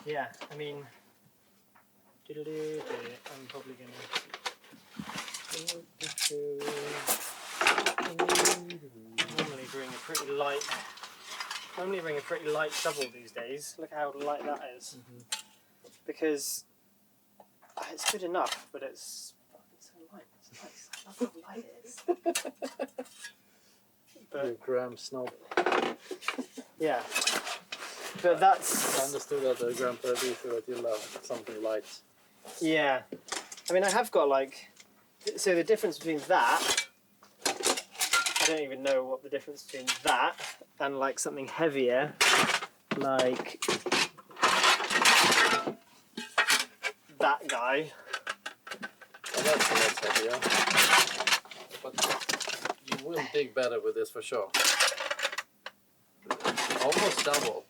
yeah, I mean, I'm probably going to normally bring a pretty light shovel these days. Look how light that is. Because it's good enough, but it's so light. It's nice. I love how light it is. You're a gram snob. Yeah. But that's... I understood that the gram producer that you love something light. Yeah. I mean, I have got like... So the difference between that... I don't even know what the difference between that and like something heavier, like that guy. Well, that's a lot heavier. But you will dig better with this for sure. Almost double.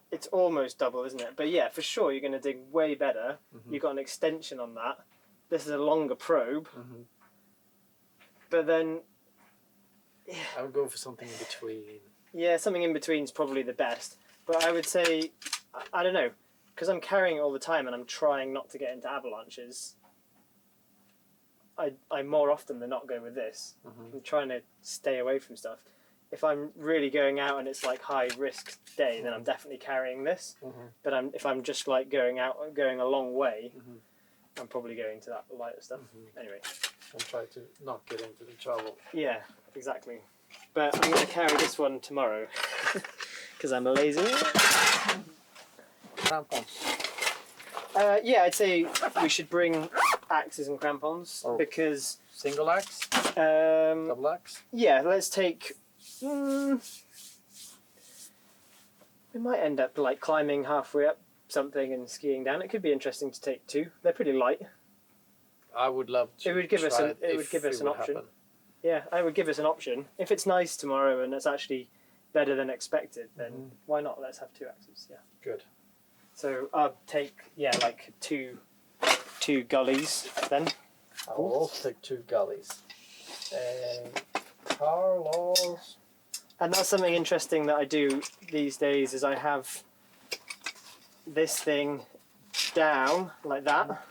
It's almost double, isn't it? But yeah, for sure you're going to dig way better. You've got an extension on that. This is a longer probe. But then... Yeah. I would go for something in between. Yeah, something in between is probably the best. But I would say, I don't know, because I'm carrying it all the time and I'm trying not to get into avalanches, I more often than not go with this. I'm trying to stay away from stuff. If I'm really going out and it's like high risk day, then I'm definitely carrying this. But if I'm just like going a long way, I'm probably going to that lighter stuff. Anyway. And try to not get into the trouble. Yeah, exactly. But I'm going to carry this one tomorrow because I'm lazy. Crampons. Yeah, I'd say we should bring axes and crampons because... Single axe? Double axe? Yeah, let's take... we might end up like climbing halfway up something and skiing down. It could be interesting to take two. They're pretty light. I would love to. It would give us an option. Happen. Yeah, I would give us an option. If it's nice tomorrow and it's actually better than expected, then why not? Let's have two axes. Yeah. Good. So I'll take like two gullies then. I will also take two gullies. And Carlos. And that's something interesting that I do these days is I have this thing down like that,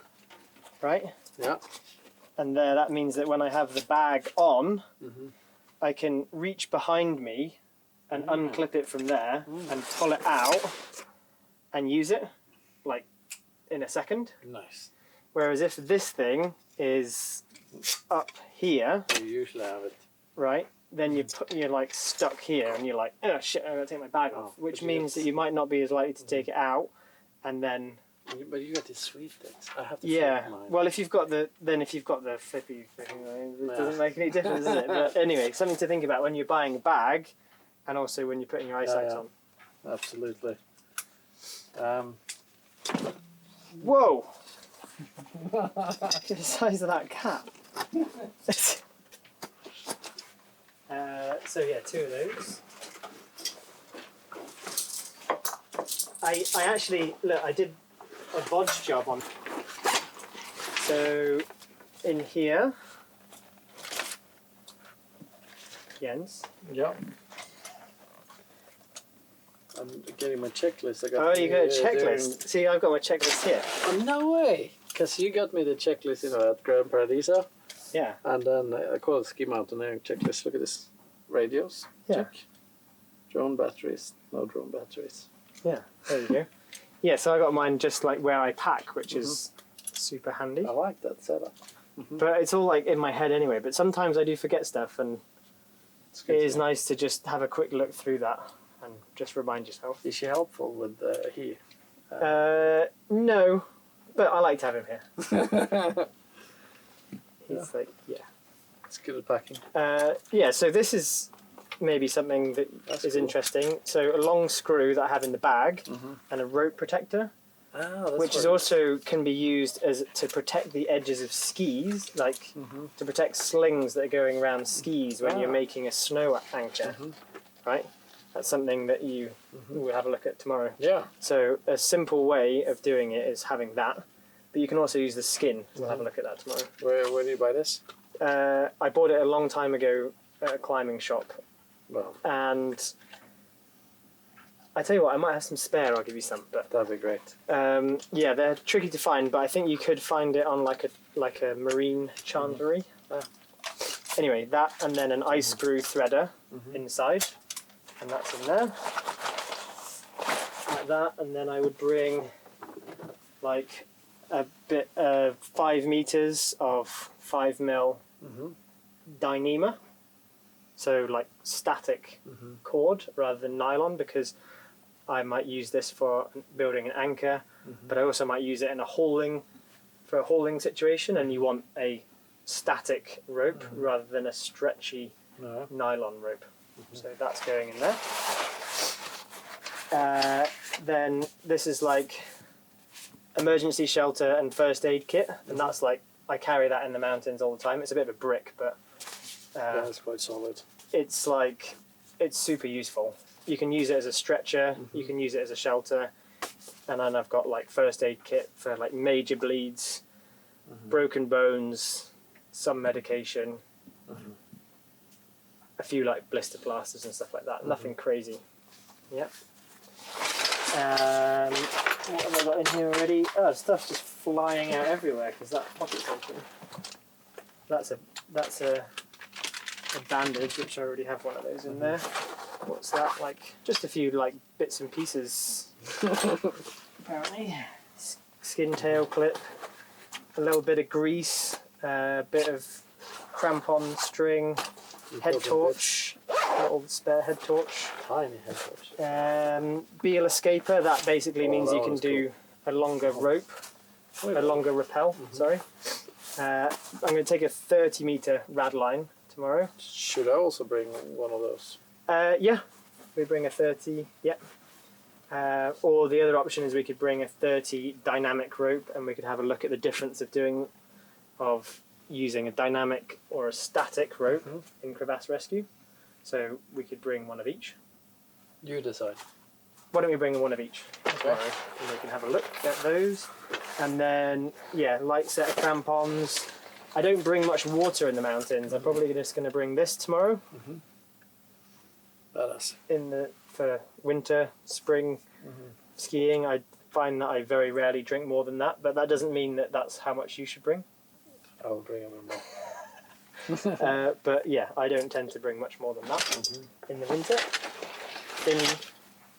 right? Yeah. And that means that when I have the bag on, I can reach behind me and unclip it from there and pull it out and use it like in a second. Nice. Whereas if this thing is up here, You usually have it. right, then you're like stuck here and you're like, oh shit, I'm gonna take my bag off, which means that you might not be as likely to take it out, and then. But you got the sweet things. I have to. Yeah. Well, if you've got the flippy thing, it doesn't make any difference, does it? But anyway, something to think about when you're buying a bag, and also when you're putting your ice axe on. Absolutely. Whoa! Look at the size of that cap. So yeah, two of those. I actually look. I did a bodge job on. So in here, Jens. Yeah. I'm getting my checklist. I got. Oh, you got a checklist. See, I've got my checklist here. Oh, no way! Because you got me the checklist, at Grand Paradiso. Yeah. And then I call it ski mountaineering checklist. Look at this. Radios. Yeah. Check. Drone batteries. No drone batteries. Yeah. There you go. Yeah. So I got mine just like where I pack, which is super handy. I like that setup. But it's all like in my head anyway. But sometimes I do forget stuff, and it is nice to just have a quick look through that and just remind yourself. Is she helpful with he? No, but I like to have him here. He's like, yeah. It's good at packing. Yeah, so this is maybe something that is cool. Interesting. So a long screw that I have in the bag and a rope protector, which is also can be used as to protect the edges of skis, like to protect slings that are going around skis when you're making a snow anchor, right? That's something that you will have a look at tomorrow. Yeah. So a simple way of doing it is having that, but you can also use the skin. We'll have a look at that tomorrow. Where do you buy this? I bought it a long time ago at a climbing shop. Wow. And I tell you what, I might have some spare. I'll give you some. But That'd be great. yeah, they're tricky to find, but I think you could find it on like a marine chandlery. Anyway, that and then an ice screw threader inside, and that's in there. Like that, and then I would bring like a bit of 5 meters of 5mm Dyneema, so like static cord rather than nylon, because I might use this for building an anchor, but I also might use it in a hauling situation, and you want a static rope rather than a stretchy nylon rope. So that's going in there. Then this is like emergency shelter and first aid kit, and that's like, I carry that in the mountains all the time. It's a bit of a brick, but yeah, it's quite solid. it's super useful. You can use it as a stretcher, you can use it as a shelter, and then I've got like first aid kit for like major bleeds, broken bones, some medication, a few like blister plasters and stuff like that. Nothing crazy. Yep. What have I got in here already? Oh, stuff's just flying out everywhere because that pocket's open. That's a bandage, which I already have one of those in there. What's that? Like just a few like bits and pieces. Apparently, skin tail clip, a little bit of grease, a bit of crampon string, head torch, little spare head torch. Tiny head torch. Beel escaper. That basically means you can do a longer rope, a longer rappel. Sorry. I'm going to take a 30-meter rad line tomorrow. Should I also bring one of those? Yeah, we bring a 30. Yep. Or the other option is we could bring a 30 dynamic rope, and we could have a look at the difference of using a dynamic or a static rope in crevasse rescue. So we could bring one of each. You decide. Why don't we bring one of each tomorrow, and we can have a look at those. And then, yeah, light set of crampons. I don't bring much water in the mountains. I'm probably just going to bring this tomorrow. Badass. For winter, spring skiing. I find that I very rarely drink more than that, but that doesn't mean that that's how much you should bring. I will bring them more. But yeah, I don't tend to bring much more than that in the winter.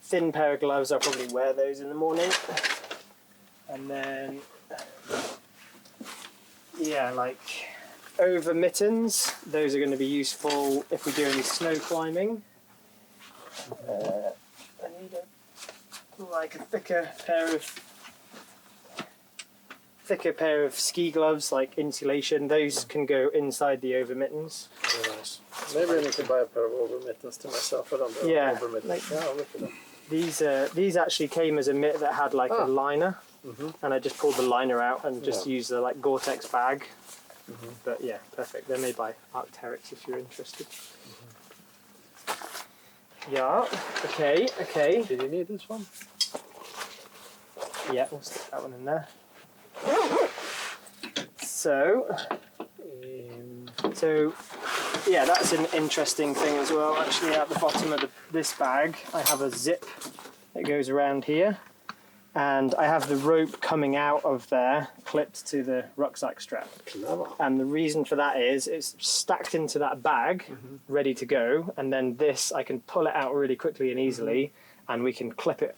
Thin pair of gloves. I'll probably wear those in the morning. And then, yeah, like over mittens. Those are going to be useful if we do any snow climbing. I need a thicker pair of ski gloves, like insulation. Those can go inside the over mittens. Very nice. Maybe I need to buy a pair of over mittens to myself. I don't know. Yeah, over mittens. like, yeah, I'll look at them. These actually came as a mitt that had like a liner, and I just pulled the liner out and just used the like Gore-Tex bag. But yeah, perfect. They're made by Arc'teryx if you're interested. Yeah. Okay. Did you need this one? Yeah, we'll stick that one in there. So yeah, that's an interesting thing as well. Actually, at the bottom of this bag, I have a zip that goes around here, and I have the rope coming out of there clipped to the rucksack strap. Clever. And the reason for that is it's stacked into that bag, ready to go, and then this I can pull it out really quickly and easily, and we can clip it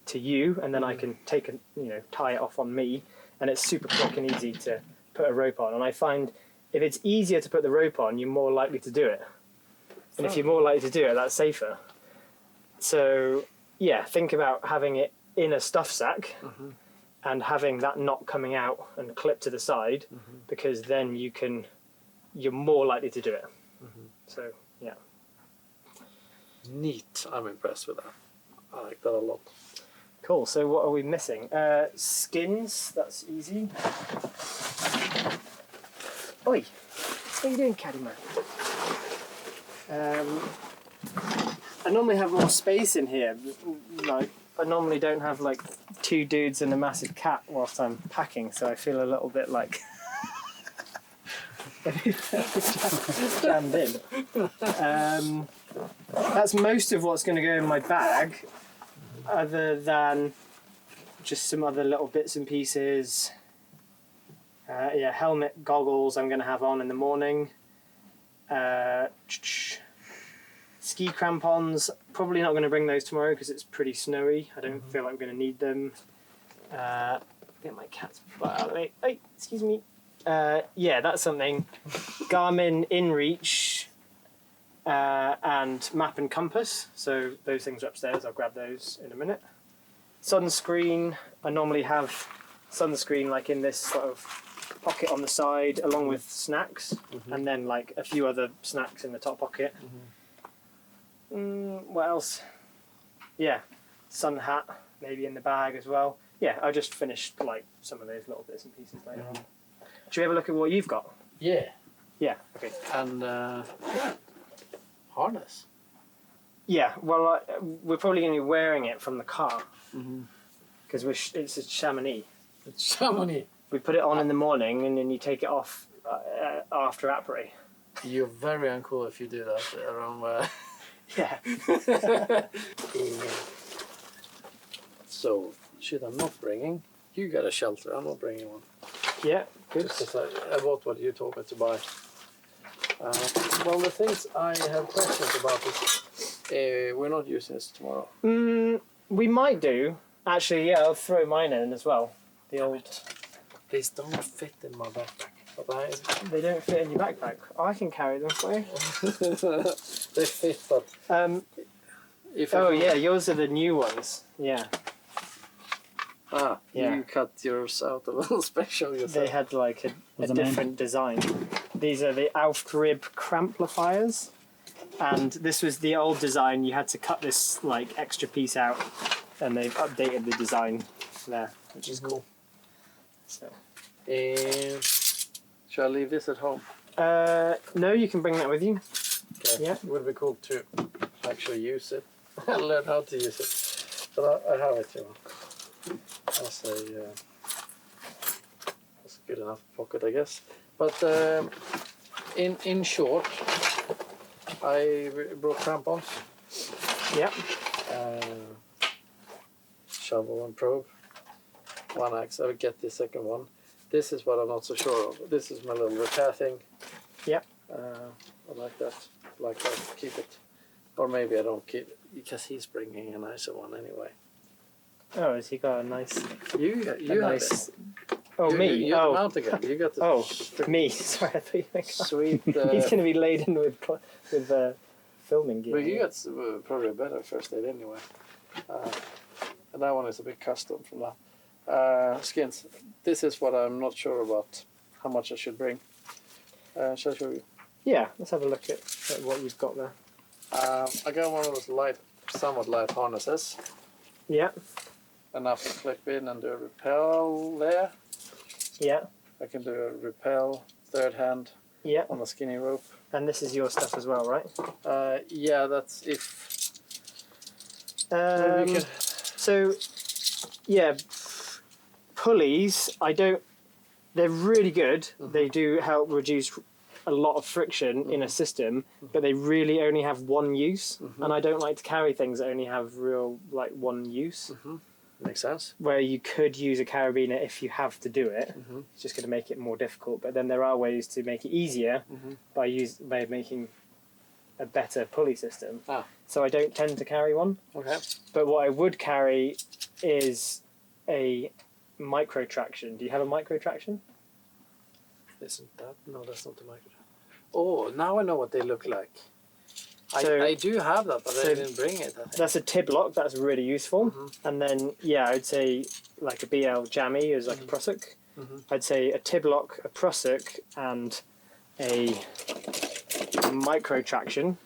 to you, and then I can tie it off on me, and it's super quick and easy to put a rope on. And I find if it's easier to put the rope on, you're more likely to do it. And if you're more likely to do it, that's safer. So yeah, think about having it in a stuff sack and having that knot coming out and clipped to the side, because then you're more likely to do it. So yeah. Neat. I'm impressed with that. I like that a lot. Cool, so what are we missing? Skins, that's easy. Oi, what are you doing, caddy man? I normally have more space in here. Like, I normally don't have like 2 dudes and a massive cat whilst I'm packing, so I feel a little bit like jammed in. that's most of what's going to go in my bag, other than just some other little bits and pieces. Yeah, helmet, goggles I'm going to have on in the morning. Ski crampons, probably not going to bring those tomorrow because it's pretty snowy. I don't feel like I'm going to need them. Get my cat's butt out of the way. Hey, excuse me. Yeah, that's something. Garmin InReach and map and compass. So those things are upstairs. I'll grab those in a minute. Sunscreen. I normally have sunscreen like in this sort of pocket on the side, along with snacks, and then like a few other snacks in the top pocket. What else? Yeah, sun hat maybe in the bag as well. Yeah, I'll just finish like some of those little bits and pieces later on. Should we have a look at what you've got? Yeah. Yeah. Okay. And harness. Yeah. Well, we're probably going to be wearing it from the car because it's a Chamonix. It's Chamonix. We put it on in the morning and then you take it off after après. You're very uncool if you do that around where. Yeah. So, shit, I'm not bringing. You got a shelter. I'm not bringing one. Yeah. Good. Just 'cause I bought what you told me to buy. Well, the things I have questions about is we're not using this tomorrow. We might do. Actually, yeah, I'll throw mine in as well. The old. These don't fit in my backpack. But They don't fit in your backpack. Oh, I can carry them for you. they fit, but yeah, yours are the new ones. Yeah. Yeah. You cut yours out of a special yourself. They had like a different design. These are the Aufgrib cramplifiers, and this was the old design. You had to cut this like extra piece out, and they've updated the design there, which is cool. So. Shall I leave this at home? No, you can bring that with you. Okay. Yeah. It would be cool to actually use it. Learn how to use it. But I have it, you know. That's a good enough pocket, I guess. But in short, I brought crampons. Yeah. Shovel and probe. One axe. I will get the second one. This is what I'm not so sure of. This is my little repair thing. Yeah. I like that. Keep it. Or maybe I don't keep it because he's bringing a nicer one anyway. Oh, has he got a nice? You have nice. it. Oh, me. You mount again. You got the. Oh, me. Sorry, I thought you meant. Sweet. He's going to be laden with filming gear. But you got probably a better first aid anyway. And that one is a bit custom from that. Skins. This is what I'm not sure about. How much I should bring. Shall I show you? Yeah, let's have a look at what you've got there. I got one of those somewhat light harnesses. Yeah. Enough to clip in and do a rappel there. Yeah. I can do a rappel third hand. Yeah. On a skinny rope. And this is your stuff as well, right? Yeah, that's if. So, yeah, pulleys. They're really good. They do help reduce a lot of friction in a system, but they really only have one use. And I don't like to carry things that only have real one use. Makes sense. Where you could use a carabiner if you have to do it. It's just going to make it more difficult. But then there are ways to make it easier by making a better pulley system. So I don't tend to carry one. Okay. But what I would carry is a micro traction. Do you have a micro traction? Isn't that? No, that's not the micro. Oh, now I know what they look like. So, I do have that, but I didn't bring it. That's a tib lock. That's really useful. And then, yeah, I'd say like a BL jammy is like a Prusik. I'd say a tib lock, a Prusik, and a micro traction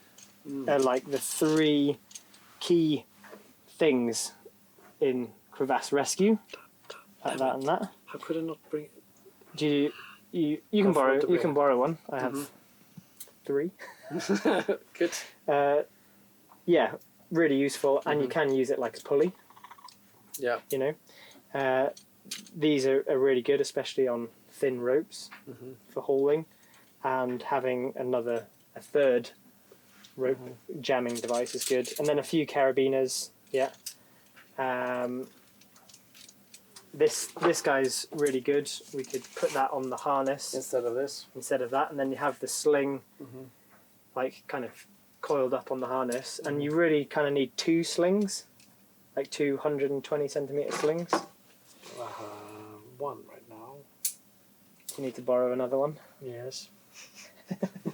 are like the three key things in crevasse rescue. That and that. How could I not bring it? Do you can borrow? You can borrow one. I have 3. Good. Yeah, really useful, and you can use it like a pulley. Yeah. You know, these are really good, especially on thin ropes for hauling, and having a third rope jamming device is good. And then a few carabiners, yeah. This guy's really good. We could put that on the harness Instead of this. instead of that, and then you have the sling like kind of coiled up on the harness, and you really kind of need two slings, like 220 centimeter slings. One right now. You need to borrow another one. Yes.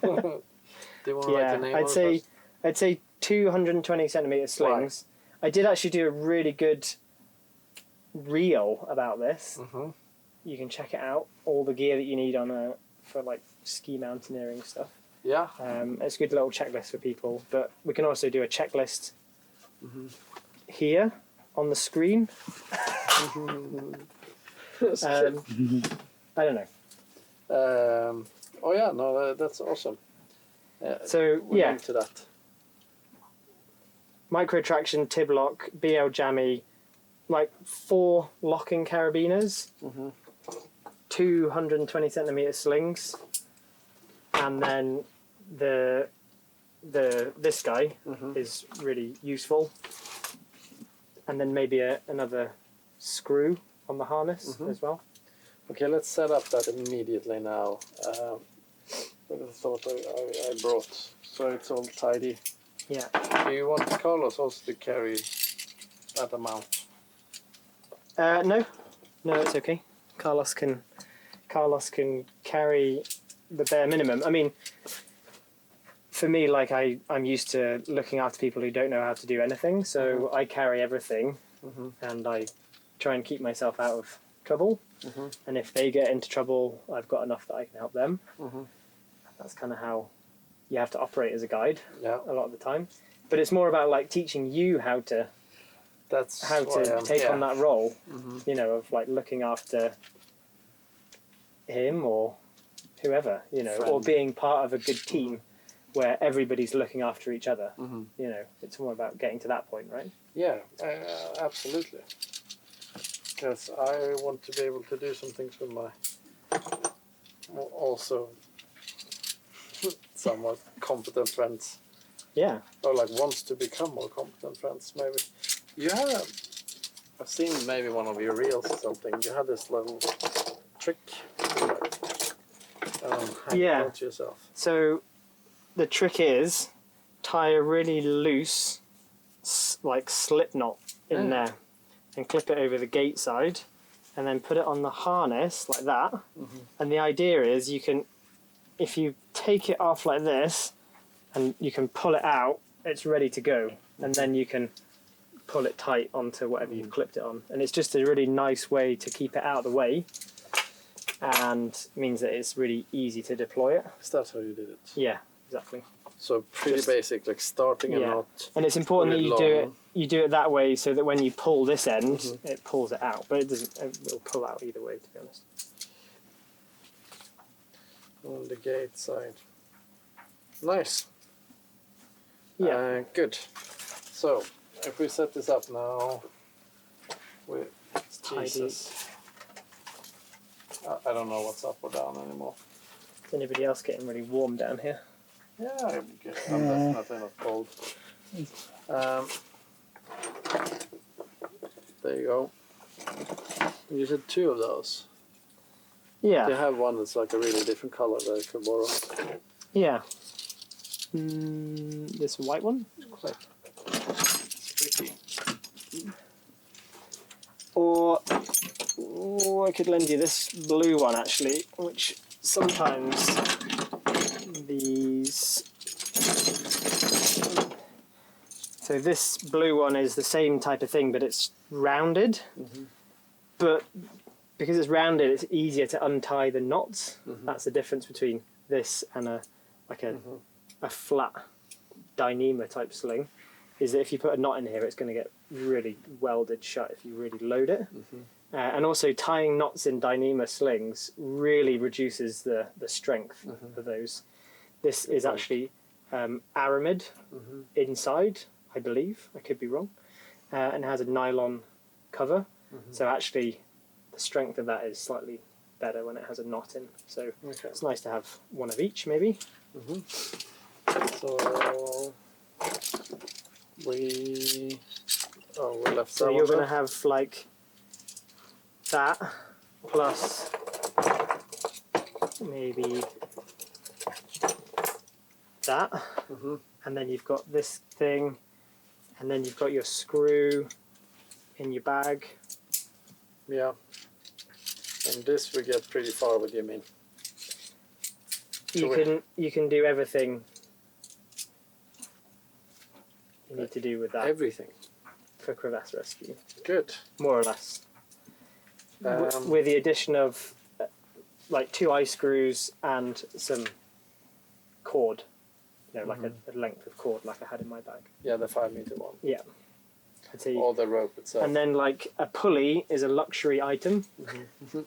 Do you want to write the name? I'd say 220 centimeter slings. Right. I did actually do a really good reel about this. You can check it out. All the gear that you need for like ski mountaineering stuff. Yeah. It's a good little checklist for people. But we can also do a checklist here on the screen. I don't know. Oh yeah, no, that's awesome. So we're into that. Micro traction, tib lock, BL jammy, like 4 locking carabiners, 220 centimeter slings, and then this guy is really useful, and then maybe another screw on the harness as well. Okay, let's set up that immediately now. With the thought I brought, so it's all tidy. Yeah. Do you want Carlos also to carry that amount? No, it's okay. Carlos can carry the bare minimum. I mean, for me, like I'm used to looking after people who don't know how to do anything, so I carry everything, and I try and keep myself out of trouble. And if they get into trouble, I've got enough that I can help them. That's kind of how you have to operate as a guide a lot of the time. But it's more about like teaching you how to take on that role, you know, of like looking after him or whoever, you know, or being part of a good team where everybody's looking after each other. You know, it's more about getting to that point, right? Yeah, absolutely. Because I want to be able to do some things with my also somewhat competent friends. Yeah. Or like wants to become more competent friends, maybe. You have, I've seen maybe one of your reels or something. You had this little trick. Hang it onto yourself. So the trick is tie a really loose like slip knot in there and clip it over the gate side and then put it on the harness like that. And the idea is you can, if you take it off like this and you can pull it out, it's ready to go. And then you can pull it tight onto whatever you've clipped it on. And it's just a really nice way to keep it out of the way and means that it's really easy to deploy it. Is that how you did it? Yeah, exactly. So pretty basic, like starting a knot. And it's important that you do it that way so that when you pull this end, it pulls it out. But it will pull out either way, to be honest. On the gate side. Nice. Yeah. Good. So, if we set this up now with Jesus. I don't know what's up or down anymore. Is anybody else getting really warm down here? Yeah, I'm definitely not cold. There you go. You said 2 of those. Yeah. They have one that's like a really different color that I could borrow. Yeah. This white one? Quite tricky. Or I could lend you this blue one actually, which sometimes these... So this blue one is the same type of thing, but it's rounded. But because it's rounded, it's easier to untie the knots. That's the difference between this and a flat Dyneema type sling. Is that if you put a knot in here, it's going to get really welded shut if you really load it. And also tying knots in Dyneema slings really reduces the strength of those. This is actually aramid inside, I believe. I could be wrong. And it has a nylon cover. So actually the strength of that is slightly better when it has a knot in. So it's nice to have one of each maybe. So we left So that you're one going to there. have like that plus maybe that, and then you've got this thing, and then you've got your screw in your bag. Yeah. And this we get pretty far with, you mean? You can do everything you need to do with that Everything. for crevasse rescue, Good. more or less. With the addition of like 2 eye screws and some cord, like a length of cord like I had in my bag. Yeah, the 5 meter one. Yeah. I'd say Or the rope itself. and then like a pulley is a luxury item.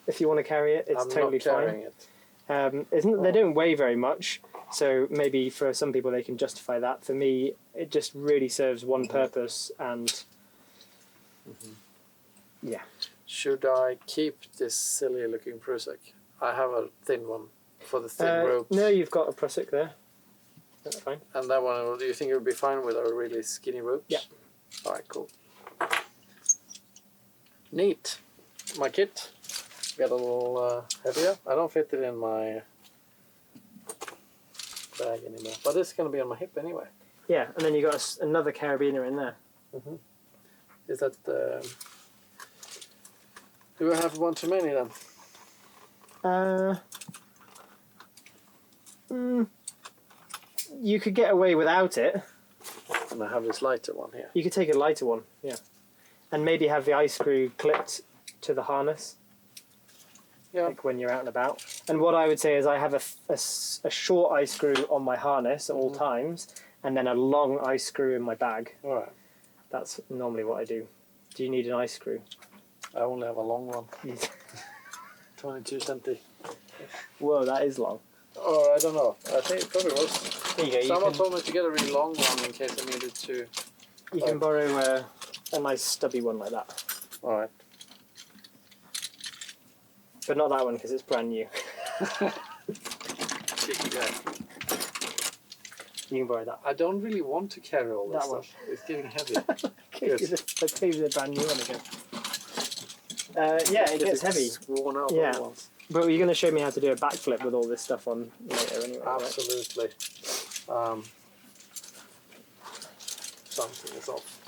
If you want to carry it, it's I'm totally not carrying fine. it. They don't weigh very much, so maybe for some people they can justify that. For me, it just really serves one purpose, and yeah. Should I keep this silly looking Prusik? I have a thin one for the thin ropes. No, you've got a Prusik there. That's fine. And that one, do you think it would be fine with our really skinny ropes? Yeah. Alright, cool. Neat. My kit got a little heavier. I don't fit it in my bag anymore. But it's going to be on my hip anyway. Yeah, and then you got another carabiner in there. Is that do I have one too many then? You could get away without it. And I have this lighter one here. You could take a lighter one, yeah. And maybe have the eye screw clipped to the harness. Yeah. Like when you're out and about. And what I would say is I have a short eye screw on my harness at all times, and then a long eye screw in my bag. Alright. That's normally what I do. Do you need an eye screw? I only have a long one. 22 centi. Whoa, that is long. Oh, I don't know. I think it probably was. There you go. Someone told me to get a really long one in case I needed to. You can borrow a nice stubby one like that. Alright. But not that one because it's brand new. Cheeky guy. You can borrow that. I don't really want to carry all this That one. stuff. It's getting heavy. Let's give you the brand new one again. Yeah, it gets heavy. It's worn out Yeah. all once. But you're going to show me how to do a backflip with all this stuff on later anyway, right? Absolutely. Something is off.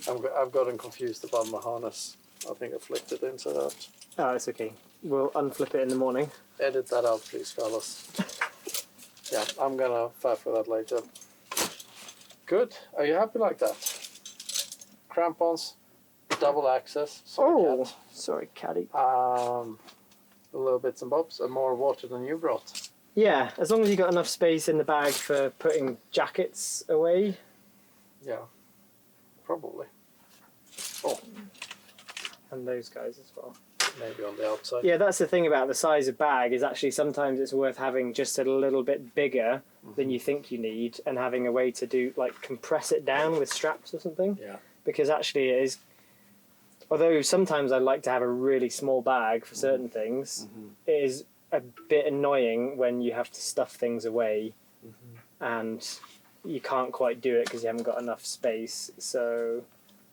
I've gotten confused about my harness. I think I flipped it inside out. Oh, it's okay. We'll unflip it in the morning. Edit that out, please, fellas. Yeah, I'm gonna fight for that later. Good. Are you happy like that? Crampons, double access. Sorry, cat. Sorry, caddy. A little bits and bobs, and more water than you brought. Yeah, as long as you got enough space in the bag for putting jackets away. Yeah, probably. And those guys as well. Maybe on the outside. Yeah, that's the thing about the size of bag is actually sometimes it's worth having just a little bit bigger than you think you need and having a way to do like compress it down with straps or something. Yeah. Because actually it is, although sometimes I like to have a really small bag for certain things, it is a bit annoying when you have to stuff things away and you can't quite do it because you haven't got enough space. So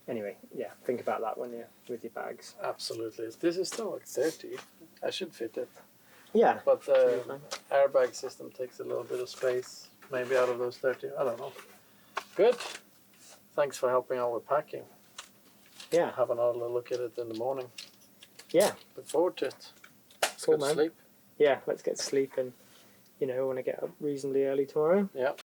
anyway, yeah, think about that when you're with your bags. Absolutely. This is still like 30. I should fit it. Yeah. But the airbag system takes a little bit of space, maybe out of those 30. I don't know. Good. Thanks for helping out with packing. Yeah. Have another look at it in the morning. Yeah. Look forward to it. Let's Cool, go to man. sleep. Yeah, let's get to sleep and, I want to get up reasonably early tomorrow. Yeah.